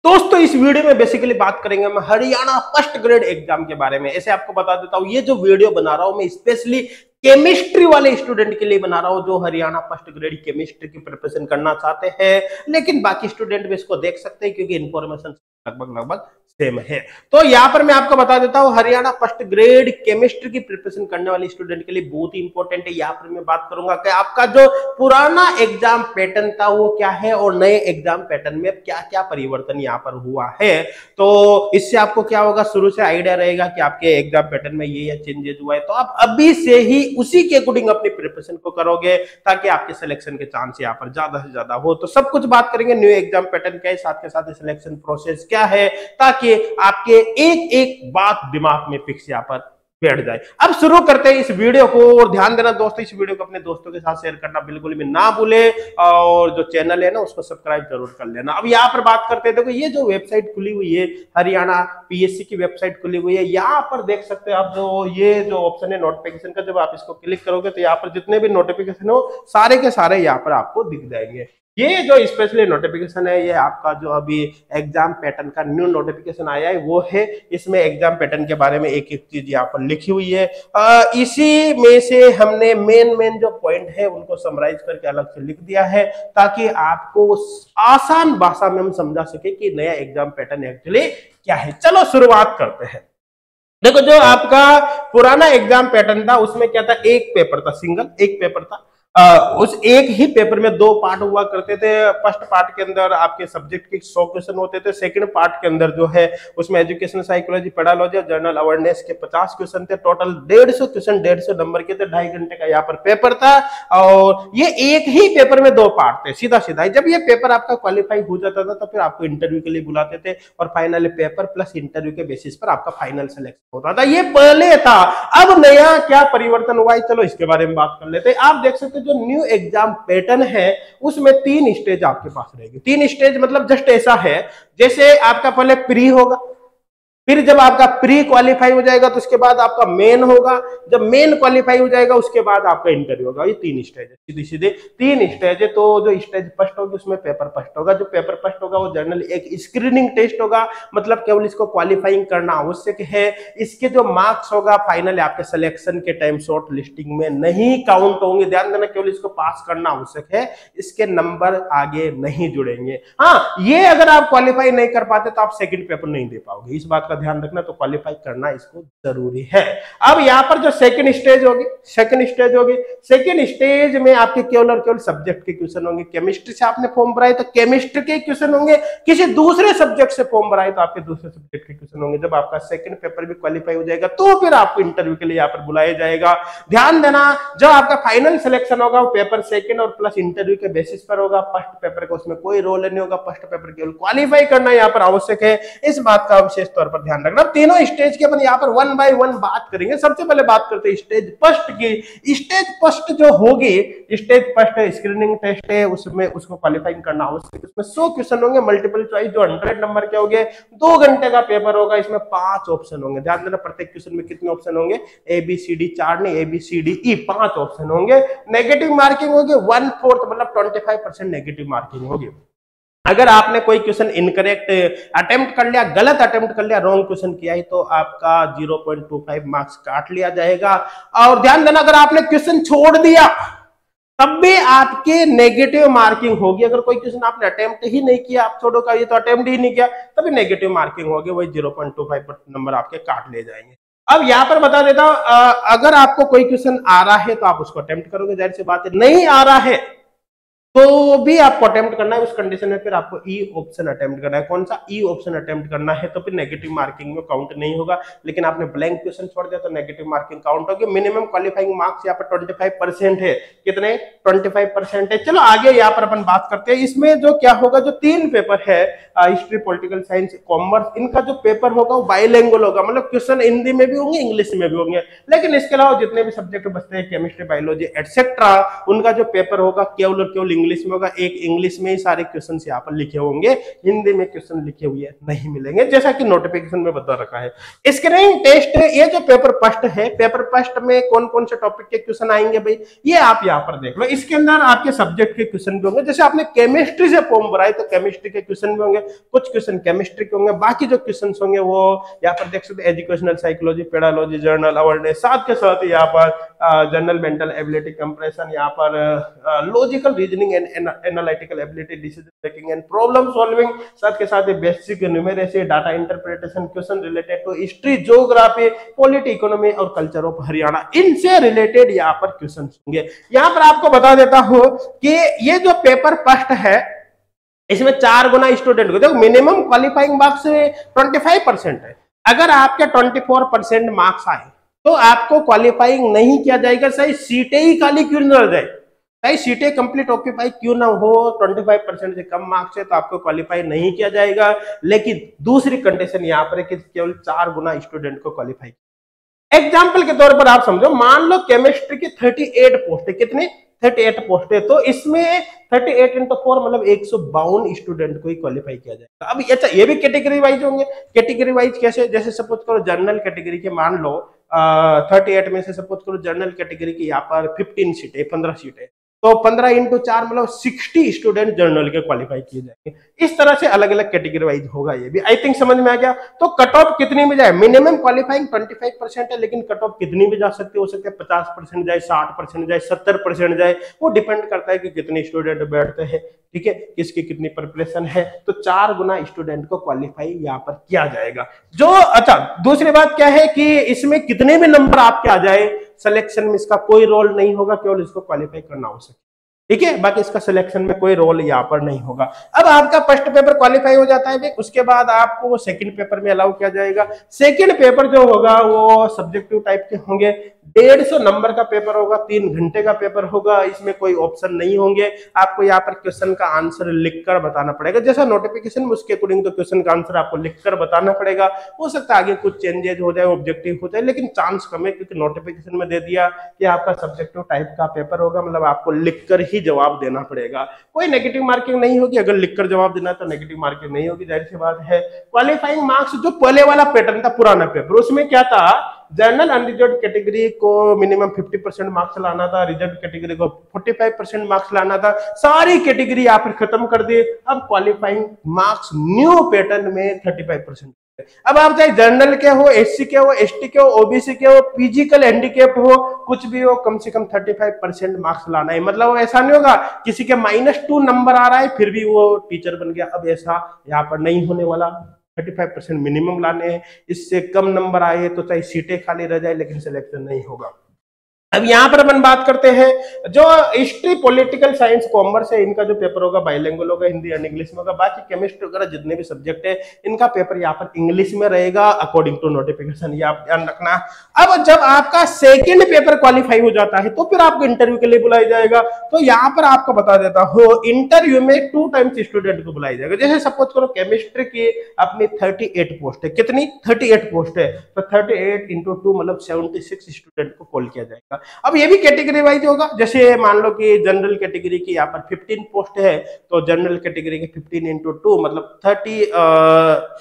दोस्तों इस वीडियो में बेसिकली बात करेंगे हम हरियाणा फर्स्ट ग्रेड एग्जाम के बारे में। ऐसे आपको बता देता हूं, ये जो वीडियो बना रहा हूं मैं स्पेशली केमिस्ट्री वाले स्टूडेंट के लिए बना रहा हूं जो हरियाणा फर्स्ट ग्रेड केमिस्ट्री की प्रिपरेशन करना चाहते हैं, लेकिन बाकी स्टूडेंट भी इसको देख सकते हैं क्योंकि इन्फॉर्मेशन लगभग सेम है। तो यहाँ पर मैं आपको बता देता हूँ हरियाणा फर्स्ट ग्रेड केमिस्ट्री की प्रिपरेशन करने वाले स्टूडेंट के लिए बहुत ही इंपॉर्टेंट है। यहाँ पर मैं बात करूंगा कि आपका जो पुराना एग्जाम पैटर्न था वो क्या है और नए एग्जाम पैटर्न में क्या क्या परिवर्तन यहाँ पर हुआ है। तो इससे आपको क्या होगा, शुरू से आइडिया रहेगा कि आपके एग्जाम पैटर्न में ये चेंजेस हुआ है, तो आप अभी से ही उसी के अकॉर्डिंग अपनी प्रिपरेशन को करोगे ताकि आपके सिलेक्शन के चांस यहाँ पर ज्यादा से ज्यादा हो। तो सब कुछ बात करेंगे, न्यू एग्जाम पैटर्न क्या है, साथ के साथ सिलेक्शन प्रोसेस क्या है, ताकि आपके एक एक बात दिमाग में फिक्स यहाँ पर बैठ जाए। अब शुरू करते हैं इस वीडियो को, और ध्यान देना दोस्तों, इस वीडियो को अपने दोस्तों के साथ शेयर करना बिल्कुल भी ना भूले, और जो चैनल है ना उसको सब्सक्राइब जरूर कर लेना। अब यहाँ पर बात करते हैं, देखो ये जो वेबसाइट खुली हुई है हरियाणा पीएससी की वेबसाइट खुली हुई है, यहाँ पर देख सकते हैं आप जो ये जो ऑप्शन है नोटिफिकेशन का, जब आप इसको क्लिक करोगे तो यहाँ पर जितने भी नोटिफिकेशन हो सारे के सारे यहाँ पर आपको दिख जाएंगे। ये जो स्पेशली नोटिफिकेशन है ये आपका जो अभी एग्जाम पैटर्न का न्यू नोटिफिकेशन आया है वो है। इसमें एग्जाम पैटर्न के बारे में एक एक चीज यहाँ पर लिखी हुई है। इसी में से हमने मेन जो पॉइंट है उनको समराइज करके अलग से लिख दिया है ताकि आपको आसान भाषा में हम समझा सके कि नया एग्जाम पैटर्न एक्चुअली क्या है। चलो शुरुआत करते हैं। देखो जो आपका पुराना एग्जाम पैटर्न था उसमें क्या था, एक पेपर था, सिंगल एक पेपर था। उस एक ही पेपर में दो पार्ट हुआ करते थे। फर्स्ट पार्ट के अंदर आपके सब्जेक्ट के 100 क्वेश्चन होते थे, सेकंड पार्ट के अंदर जो है उसमें एजुकेशन साइकोलॉजी पेडालॉजी और जनरल अवेयरनेस के 50 क्वेश्चन थे। टोटल 150 क्वेश्चन 150 नंबर के थे। 2.5 घंटे का यहाँ पर पेपर था और ये एक ही पेपर में दो पार्ट थे, सीधा सीधा। जब ये पेपर आपका क्वालिफाई हो जाता था तो फिर आपको इंटरव्यू के लिए बुलाते थे और फाइनली पेपर प्लस इंटरव्यू के बेसिस पर आपका फाइनल सिलेक्शन होता था। ये पहले था। अब नया क्या परिवर्तन हुआ है, चलो इसके बारे में बात कर लेते हैं। आप देख सकते जो न्यू एग्जाम पैटर्न है उसमें 3 स्टेज आपके पास रहेगी। 3 स्टेज मतलब जस्ट ऐसा है जैसे आपका पहले प्री होगा, फिर जब आपका प्री क्वालिफाई हो जाएगा तो उसके बाद आपका मेन होगा, जब मेन क्वालिफाई हो जाएगा उसके बाद आपका इंटरव्यू होगा। ये 3 स्टेज है, सीधे सीधे 3 स्टेज है। तो जो स्टेज फर्स्ट होगी उसमें पेपर फर्स्ट होगा। जो पेपर फर्स्ट होगा वो जनरल एक स्क्रीनिंग टेस्ट होगा, मतलब केवल इसको क्वालिफाइंग करना आवश्यक है। इसके जो मार्क्स होगा फाइनली आपके सिलेक्शन के टाइम शॉर्ट लिस्टिंग में नहीं काउंट होंगे। ध्यान देना, केवल इसको पास करना आवश्यक है, इसके नंबर आगे नहीं जुड़ेंगे। हाँ, ये अगर आप क्वालिफाई नहीं कर पाते तो आप सेकंड पेपर नहीं दे पाओगे, इस बात का ध्यान रखना। तो क्वालिफाई करना इसको जरूरी है। अब यहाँ पर जो सेकंड स्टेज होगी, सेकंड स्टेज में आपके केवल और केवल सब्जेक्ट के क्वेश्चन होंगे। केमिस्ट्री से आपने फॉर्म भरा है तो केमिस्ट्री के क्वेश्चन होंगे, किसी दूसरे सब्जेक्ट से फॉर्म भरा है तो आपके दूसरे सब्जेक्ट के क्वेश्चन होंगे। जब आपका सेकंड पेपर भी क्वालिफाई हो जाएगा तो फिर आपको इंटरव्यू के लिए यहाँ पर बुलाया जाएगा। ध्यान देना, जो आपका फाइनल सिलेक्शन होगा वो पेपर सेकंड और प्लस इंटरव्यू के बेसिस पर होगा। फर्स्ट पेपर का उसमें कोई रोल नहीं होगा। फर्स्ट पेपर केवल क्वालिफाई करना यहाँ पर आवश्यक है, इस बात का विशेष तौर पर ध्यान रखना। तीनों स्टेज की अपन यहाँ पर 1 बाय 1 बात करेंगे। सबसे पहले बात करते हैं स्टेज फर्स्ट की। स्टेज फर्स्ट जो होगी, स्टेज फर्स्ट स्क्रीनिंग टेस्ट है, उसमें उसको क्वालिफाइंग करना आवश्यक है। उसमें 100 क्वेश्चन होंगे, मल्टीपल चॉइस जो 100 नंबर के होंगे। 2 घंटे का पेपर होगा, इसमें 5 ऑप्शन होंगे। ध्यान देना, प्रत्येक क्वेश्चन में कितने ऑप्शन होंगे, ABCD 4 नहीं, ABCDE 5 ऑप्शन होंगे। नेगेटिव मार्किंग होगी 1/4, मतलब 25% नेगेटिव मार्किंग होगी। अगर आपने कोई क्वेश्चन इनकरेक्ट अटेम्प्ट कर लिया, गलत अटेम्प्ट कर लिया, रॉन्ग क्वेश्चन किया है तो आपका 0.25 मार्क्स काट लिया जाएगा। और ध्यान देना, अगर आपने क्वेश्चन छोड़ दिया तब भी आपके नेगेटिव मार्किंग होगी। अगर कोई क्वेश्चन आपने अटेम्प्ट ही नहीं किया, आप छोड़ो का ये तो अटेम्प्ट ही नहीं किया, तभी नेगेटिव मार्किंग होगी, वही 0.25 नंबर आपके काट ले जाएंगे। अब यहाँ पर बता देता हूं, अगर आपको कोई क्वेश्चन आ रहा है तो आप उसको अटेम्प्ट करोगे, जाहिर सी बात है। नहीं आ रहा है तो भी आपको अटेम्प्ट करना है। उस कंडीशन में फिर आपको ई ऑप्शन अटेम्प्ट करना है। कौन सा? ई ऑप्शन अटेम्प्ट करना है, तो फिर नेगेटिव मार्किंग में काउंट नहीं होगा। लेकिन आपने ब्लैंक क्वेश्चन छोड़ दिया तो नेगेटिव मार्किंग काउंट होगी। मिनिमम क्वालिफाइंग मार्क्स यहाँ पर 25% है। कितने? 25% है। चलो आगे यहाँ पर अपन बात करते हैं। इसमें जो क्या होगा, जो 3 पेपर है, हिस्ट्री, पॉलिटिकल साइंस, कॉमर्स, इनका जो पेपर होगा वो बाइलिंगुअल होगा, मतलब क्वेश्चन हिंदी में भी होंगे, इंग्लिश में भी होंगे। लेकिन इसके अलावा जितने भी सब्जेक्ट बचते हैं, केमिस्ट्री, बायोलॉजी एटसेट्रा, उनका जो पेपर होगा केवल और केवल इंग्लिश में होगा, एक इंग्लिश में ही सारे क्वेश्चन यहाँ पर लिखे होंगे, हिंदी में क्वेश्चन लिखे हुए नहीं मिलेंगे, जैसा कि नोटिफिकेशन में बता रखा है। स्क्रीनिंग टेस्ट, ये जो पेपर फर्स्ट है, पेपर फर्स्ट में कौन कौन से टॉपिक के क्वेश्चन आएंगे भाई, ये आप यहाँ पर देख लो। इसके अंदर आपके सब्जेक्ट के क्वेश्चन भी होंगे, जैसे आपने केमिस्ट्री से फॉर्म भरा है तो केमिस्ट्री के क्वेश्चन भी होंगे, कुछ क्वेश्चन केमिस्ट्री के होंगे, बाकी जो क्वेश्चन होंगे वो यहाँ पर देख सकते, educational psychology, pedology, journal awareness, साथ के साथ यहाँ पर जनरल मेंटल एबिलिटी, कंप्रेशन, यहाँ पर logical reasoning and analytical ability, decision making and problem solving, साथ के साथ basic numeracy, data interpretation, question related to history, geography, polity, economy और कल्चर ऑफ हरियाणा, इनसे रिलेटेड यहाँ पर क्वेश्चन होंगे। यहाँ पर आपको बता देता हूं कि ये जो पेपर फर्स्ट है इसमें 4 गुना स्टूडेंट को, देखो मिनिमम क्वालिफाइंग मार्क्स 25% है। अगर आपके 24% मार्क्स आए तो आपको क्वालिफाइंग नहीं किया जाएगा, सही सीटें ही खाली क्यों न रह जाए, चाहे सीटें कंप्लीट ऑक्यूपाई क्यों ना हो, 25% से कम मार्क्स है तो आपको क्वालिफाई नहीं किया जाएगा। लेकिन दूसरी कंडीशन यहाँ पर है कि केवल 4 गुना स्टूडेंट को क्वालिफाई। एग्जाम्पल के तौर पर आप समझो, मान लो केमिस्ट्री की 38 पोस्ट है, कितने 38 पोस्ट है, तो इसमें 38 × 4 मतलब 152 स्टूडेंट को ही क्वालिफाई किया जाएगा। अब अच्छा ये भी कैटेगरी वाइज होंगे, कैटेगरी वाइज कैसे, जैसे सपोज करो जनरल कैटेगरी के मान लो 38 में से सपोज करो जनरल कैटेगरी की यहाँ पर 15 सीट है, 15 सीट है, तो 15 × 4 मतलब 60 स्टूडेंट जनरल के क्वालिफाई किए जाएंगे। इस तरह से अलग अलग कैटेगरी वाइज होगा, ये भी आई थिंक समझ में आ गया। तो कट ऑफ कितनी में जाए, मिनिमम क्वालिफाइंग 25% है, लेकिन कट ऑफ कितनी भी जा सकते हो सकते हैं 50% जाए, 60% जाए, 70% जाए, वो डिपेंड करता है कि कितने स्टूडेंट बैठते हैं, ठीक है, किसकी कितनी प्रिपरेशन है। तो 4 गुना स्टूडेंट को क्वालिफाई यहाँ पर किया जाएगा। जो अच्छा दूसरी बात क्या है कि इसमें कितने भी नंबर आपके आ जाए, सिलेक्शन में इसका कोई रोल नहीं होगा, केवल इसको क्वालिफाई करना हो सके, ठीक है, बाकी इसका सिलेक्शन में कोई रोल यहाँ पर नहीं होगा। अब आपका फर्स्ट पेपर क्वालिफाई हो जाता है, उसके बाद आपको वो सेकंड पेपर में अलाउ किया जाएगा। सेकंड पेपर जो होगा वो सब्जेक्टिव टाइप के होंगे, 150 नंबर का पेपर होगा, 3 घंटे का पेपर होगा, इसमें कोई ऑप्शन नहीं होंगे। आपको यहाँ पर क्वेश्चन का आंसर लिखकर बताना पड़ेगा, जैसा नोटिफिकेशन में उसके अकॉर्डिंग तो क्वेश्चन का आंसर आपको लिखकर बताना पड़ेगा। हो सकता है आगे कुछ चेंजेस हो जाए, ऑब्जेक्टिव हो जाए, लेकिन चांस कम है क्योंकि नोटिफिकेशन में दे दिया कि आपका सब्जेक्टिव टाइप का पेपर होगा, मतलब आपको लिखकर ही जवाब देना पड़ेगा। कोई नेगेटिव मार्किंग नहीं होगी, अगर लिखकर जवाब देना तो नेगेटिव मार्किंग नहीं होगी, जाहिर सी बात है। क्वालिफाइंग मार्क्स जो पहले वाला पैटर्न था, पुराना पेपर, उसमें क्या था, जनरल अनरिजर्व कैटेगरी को मिनिमम 50% मार्क्स लाना था, रिजर्व कैटेगरी को 45% मार्क्स लाना था, सारी कैटेगरी यहाँ पर खत्म कर दिए। अब क्वालिफाइंग मार्क्स न्यू पैटर्न में 35%। अब आप चाहे जनरल के हो, एससी के हो, एसटी के हो, ओबीसी के हो, फिजिकल हैंडीकैप हो, कुछ भी हो, कम से कम 35% मार्क्स लाना है। मतलब ऐसा नहीं होगा किसी के -2 नंबर आ रहा है फिर भी वो टीचर बन गया, अब ऐसा यहाँ पर नहीं होने वाला। 35% मिनिमम लाने हैं, इससे कम नंबर आए तो चाहे सीटें खाली रह जाए लेकिन सिलेक्शन नहीं होगा। अब यहाँ पर अपन बात करते हैं जो हिस्ट्री, पॉलिटिकल साइंस, कॉमर्स है, इनका जो पेपर होगा बाइलिंगुअल होगा, हिंदी एंड इंग्लिश में होगा। बाकी केमिस्ट्री वगैरह जितने भी सब्जेक्ट है इनका पेपर यहाँ पर इंग्लिश में रहेगा अकॉर्डिंग टू नोटिफिकेशन, ये आप ध्यान रखना। अब जब आपका सेकेंड पेपर क्वालिफाई हो जाता है तो फिर आपको इंटरव्यू के लिए बुलाया जाएगा। तो यहाँ पर आपको बता देता हूँ, इंटरव्यू में 2 टाइम्स स्टूडेंट को बुलाया जाएगा। जैसे सपोज करो केमिस्ट्री की अपनी 38 पोस्ट है, कितनी 38 पोस्ट है, तो 38 × 2 मतलब 76 स्टूडेंट को कॉल किया जाएगा। अब ये भी कैटेगरी वाइज होगा, जैसे मान लो कि जनरल कैटेगरी की यहाँ पर 15 पोस्ट है, तो जनरल कैटेगरी के 15 × 2 मतलब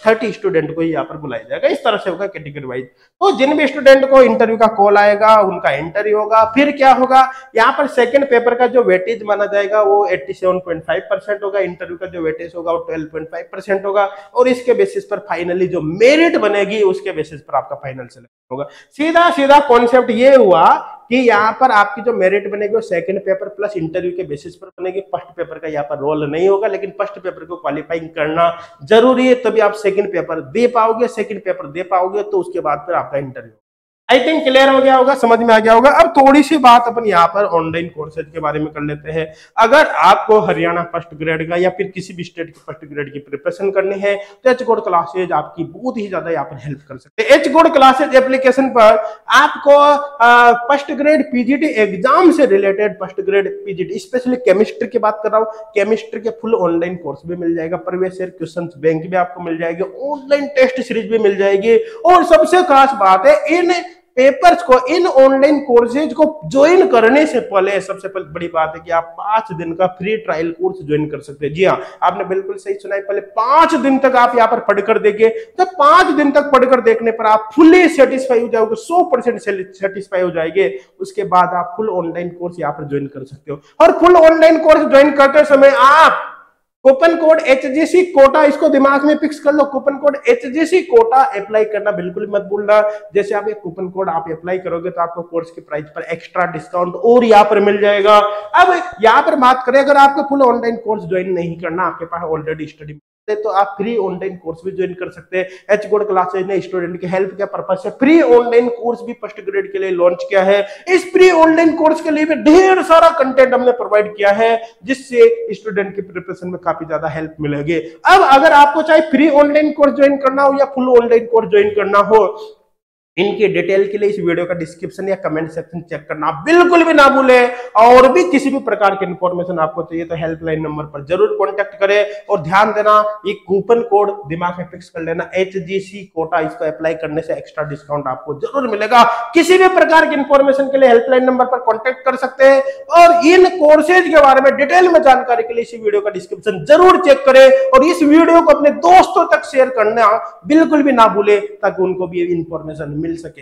30 स्टूडेंट को यहाँ पर बुलाया जाएगा। इस तरह से होगा कैटेगरी वाइज। तो जिन भी स्टूडेंट को इंटरव्यू का कॉल आएगा उनका इंटरव्यू होगा। फिर क्या होगा, यहाँ पर सेकंड पेपर का जो वेटेज माना जाएगा वो 87.5% होगा, इंटरव्यू का जो वेटेज होगा वो 12.5% होगा, और इसके बेसिस पर फाइनली जो मेरिट बनेगी उसके बेसिस पर आपका फाइनल सिलेक्शन होगा। सीधा सीधा कॉन्सेप्ट ये हुआ कि यहाँ पर आपकी जो मेरिट बनेगी वो सेकंड पेपर प्लस इंटरव्यू के बेसिस पर बनेगी। फर्स्ट पेपर का यहाँ पर रोल नहीं होगा, लेकिन फर्स्ट पेपर को क्वालिफाइंग करना जरूरी है, तभी आप सेकंड पेपर दे पाओगे। सेकंड पेपर दे पाओगे तो उसके बाद फिर आपका इंटरव्यू। आई थिंक क्लियर हो गया होगा, समझ में आ गया होगा। अब थोड़ी सी बात अपन यहाँ पर ऑनलाइन कोर्सेज के बारे में कर लेते हैं। अगर आपको हरियाणा फर्स्ट ग्रेड का या फिर किसी भी स्टेट की फर्स्ट ग्रेड की प्रिपरेशन करनी है तो एच गोड क्लासेज आपकी बहुत ही ज्यादा यहाँ पर हेल्प कर सकते हैं। एच गोड क्लासेज एप्लीकेशन पर आपको फर्स्ट ग्रेड पीजीटी एग्जाम से related, first grade PGT specially chemistry की बात कर रहा हूँ, केमिस्ट्री के फुल ऑनलाइन कोर्स भी मिल जाएगा, प्रीवियस ईयर क्वेश्चन बैंक भी आपको मिल जाएगी, ऑनलाइन टेस्ट सीरीज भी मिल जाएगी, और सबसे खास बात है इन पेपर्स को, इन ऑनलाइन कोर्सेज को ज्वाइन करने से पहले सबसे पहले बड़ी बात है कि आप 5 दिन का फ्री ट्रायल कोर्स ज्वाइन कर सकते हैं। जी हाँ, आपने बिल्कुल सही सुना है। पहले 5 दिन तक आप यहाँ पर पढ़कर देखिए। जब 5 दिन तक पढ़कर देखने पर आप फुली सेटिस्फाई हो जाओगे, 100% सेटिस्फाई हो जाएंगे, उसके बाद आप फुल ऑनलाइन कोर्स यहाँ पर ज्वाइन कर सकते हो। और फुल ऑनलाइन कोर्स ज्वाइन करते समय आप कूपन कोड HGC कोटा, इसको दिमाग में फिक्स कर लो, coupon code HGC Kota apply करना बिल्कुल मत भूलना। जैसे आप एक कूपन कोड आप अप्लाई करोगे तो आपको कोर्स के प्राइस पर एक्स्ट्रा डिस्काउंट और यहाँ पर मिल जाएगा। अब यहाँ पर बात करें, अगर आपको फुल ऑनलाइन कोर्स ज्वाइन नहीं करना, आपके पास ऑलरेडी स्टडी तो आप फ्री ऑनलाइन कोर्स भी ज्वाइन कर सकते हैं। एच गोल्ड क्लासेज ने स्टूडेंट की हेल्प के पर्पज से फ्री ऑनलाइन कोर्स भी फर्स्ट ग्रेड के लिए लॉन्च किया है। इस फ्री ऑनलाइन कोर्स के लिए भी ढेर सारा कंटेंट हमने प्रोवाइड किया है, जिससे स्टूडेंट की प्रिपरेशन में काफी ज्यादा हेल्प मिलेगी। अब अगर आपको चाहे फ्री ऑनलाइन कोर्स ज्वाइन करना हो या फुल ऑनलाइन कोर्स ज्वाइन करना हो, इनके डिटेल के लिए इस वीडियो का डिस्क्रिप्शन या कमेंट सेक्शन चेक करना बिल्कुल भी ना भूलें। और भी किसी भी प्रकार की इंफॉर्मेशन आपको चाहिए तो हेल्पलाइन नंबर पर जरूर कांटेक्ट करें। और ध्यान देना, ये कूपन कोड दिमाग में फिक्स कर लेना, HGC कोटा, इसको अप्लाई करने से एक्स्ट्रा डिस्काउंट आपको जरूर मिलेगा। किसी भी प्रकार की इंफॉर्मेशन के लिए हेल्पलाइन नंबर पर कॉन्टेक्ट कर सकते हैं। और इन कोर्सेज के बारे में डिटेल में जानकारी के लिए इस वीडियो का डिस्क्रिप्शन जरूर चेक करें और इस वीडियो को अपने दोस्तों तक शेयर करना बिल्कुल भी ना भूले, ताकि उनको भी इंफॉर्मेशन मिल सके।